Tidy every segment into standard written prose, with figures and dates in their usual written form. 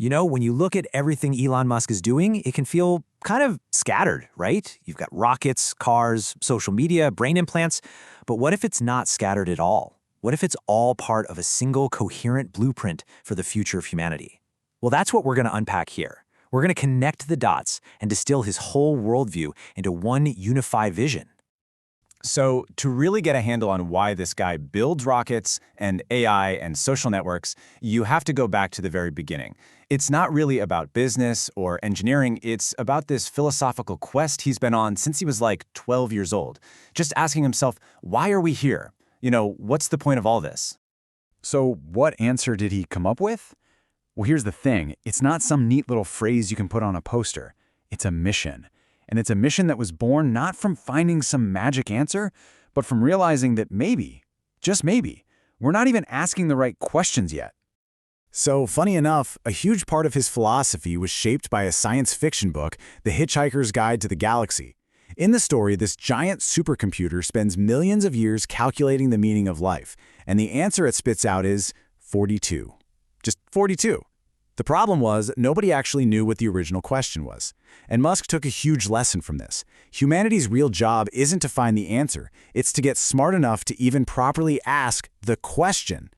You know, when you look at everything Elon Musk is doing, it can feel kind of scattered, right? You've got rockets, cars, social media, brain implants. But what if it's not scattered at all? What if it's all part of a single coherent blueprint for the future of humanity? Well, that's what we're going to unpack here. We're going to connect the dots and distill his whole worldview into one unified vision. So to really get a handle on why this guy builds rockets and AI and social networks, you have to go back to the very beginning. It's not really about business or engineering. It's about this philosophical quest he's been on since he was like 12 years old, just asking himself, why are we here? What's the point of all this? So what answer did he come up with? Well, here's the thing. It's not some neat little phrase you can put on a poster. It's a mission. And it's a mission that was born not from finding some magic answer, but from realizing that maybe, just maybe, we're not even asking the right questions yet. So, funny enough, a huge part of his philosophy was shaped by a science fiction book, The Hitchhiker's Guide to the Galaxy. In the story, this giant supercomputer spends millions of years calculating the meaning of life, and the answer it spits out is 42. Just 42. The problem was, nobody actually knew what the original question was. And Musk took a huge lesson from this. Humanity's real job isn't to find the answer, it's to get smart enough to even properly ask the question.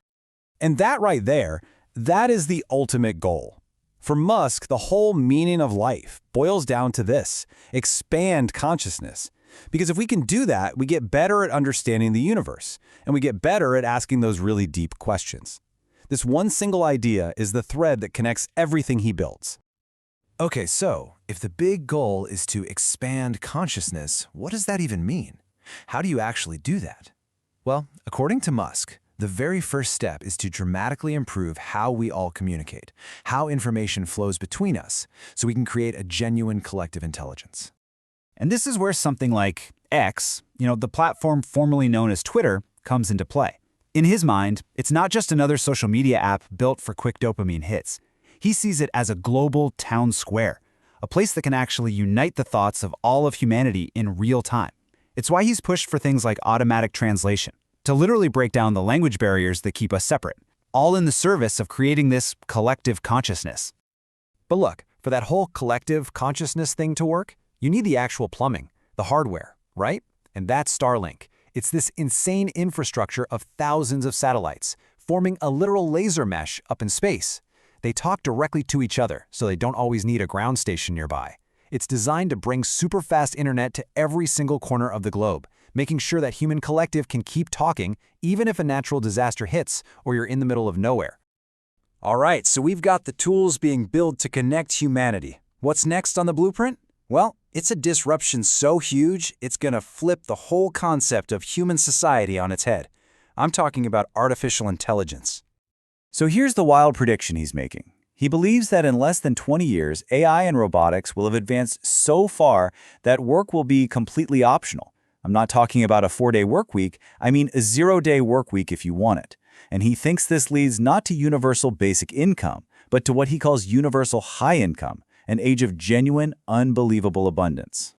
And that right there, that is the ultimate goal. For Musk, the whole meaning of life boils down to this: expand consciousness. Because if we can do that, we get better at understanding the universe, and we get better at asking those really deep questions. This one single idea is the thread that connects everything he builds. Okay, so if the big goal is to expand consciousness, what does that even mean? How do you actually do that? Well, according to Musk, the very first step is to dramatically improve how we all communicate, how information flows between us, so we can create a genuine collective intelligence. And this is where something like X, the platform formerly known as Twitter, comes into play. In his mind, it's not just another social media app built for quick dopamine hits. He sees it as a global town square, a place that can actually unite the thoughts of all of humanity in real time. It's why he's pushed for things like automatic translation, to literally break down the language barriers that keep us separate, all in the service of creating this collective consciousness. But look, for that whole collective consciousness thing to work, you need the actual plumbing, the hardware, right? And that's Starlink. It's this insane infrastructure of thousands of satellites, forming a literal laser mesh up in space. They talk directly to each other, so they don't always need a ground station nearby. It's designed to bring super fast internet to every single corner of the globe, making sure that human collective can keep talking even if a natural disaster hits or you're in the middle of nowhere. All right, so we've got the tools being built to connect humanity. What's next on the blueprint? Well, it's a disruption so huge, it's going to flip the whole concept of human society on its head. I'm talking about artificial intelligence. So here's the wild prediction he's making. He believes that in less than 20 years, AI and robotics will have advanced so far that work will be completely optional. I'm not talking about a 4-day work week, I mean a 0-day work week if you want it. And he thinks this leads not to universal basic income, but to what he calls universal high income, an age of genuine, unbelievable abundance.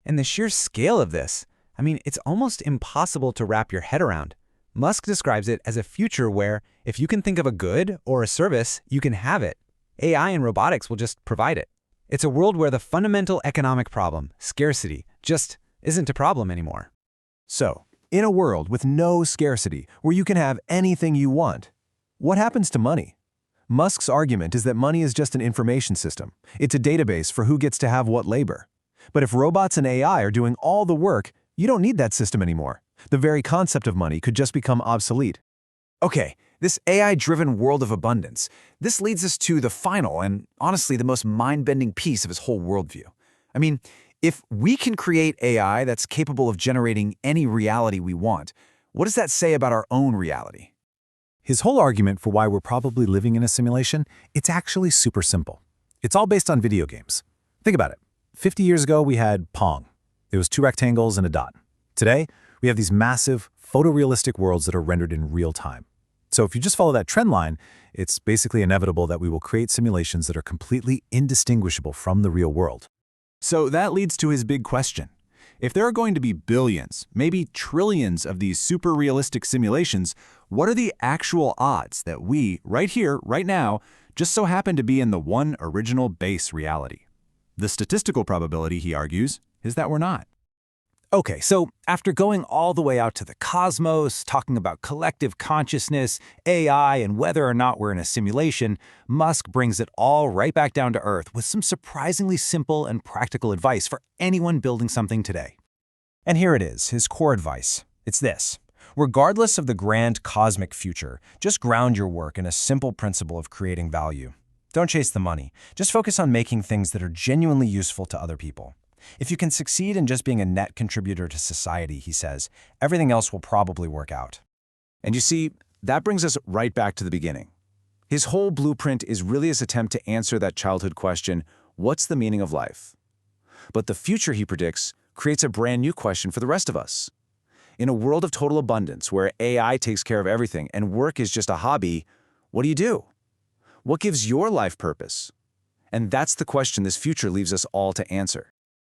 And the sheer scale of this, it's almost impossible to wrap your head around. Musk describes it as a future where, if you can think of a good or a service, you can have it. AI and robotics will just provide it. It's a world where the fundamental economic problem, scarcity, just isn't a problem anymore. So, in a world with no scarcity, where you can have anything you want, what happens to money? Musk's argument is that money is just an information system. It's a database for who gets to have what labor. But if robots and AI are doing all the work, you don't need that system anymore. The very concept of money could just become obsolete. Okay, this AI-driven world of abundance, this leads us to the final and, honestly, the most mind-bending piece of his whole worldview. If we can create AI that's capable of generating any reality we want, what does that say about our own reality? His whole argument for why we're probably living in a simulation, it's actually super simple. It's all based on video games. Think about it. 50 years ago, we had Pong. It was 2 rectangles and a dot. Today, we have these massive, photorealistic worlds that are rendered in real time. So if you just follow that trend line, it's basically inevitable that we will create simulations that are completely indistinguishable from the real world. So that leads to his big question. If there are going to be billions, maybe trillions of these super realistic simulations, what are the actual odds that we, right here, right now, just so happen to be in the one original base reality. The statistical probability, he argues, is that we're not. Okay, so after going all the way out to the cosmos, talking about collective consciousness, AI, and whether or not we're in a simulation, Musk brings it all right back down to Earth with some surprisingly simple and practical advice for anyone building something today. And here it is, his core advice. It's this. Regardless of the grand cosmic future, just ground your work in a simple principle of creating value. Don't chase the money. Just focus on making things that are genuinely useful to other people. If you can succeed in just being a net contributor to society, he says, everything else will probably work out. And you see, that brings us right back to the beginning. His whole blueprint is really his attempt to answer that childhood question, what's the meaning of life? But the future, he predicts, creates a brand new question for the rest of us. In a world of total abundance where AI takes care of everything and work is just a hobby, what do? What gives your life purpose? And that's the question this future leaves us all to answer.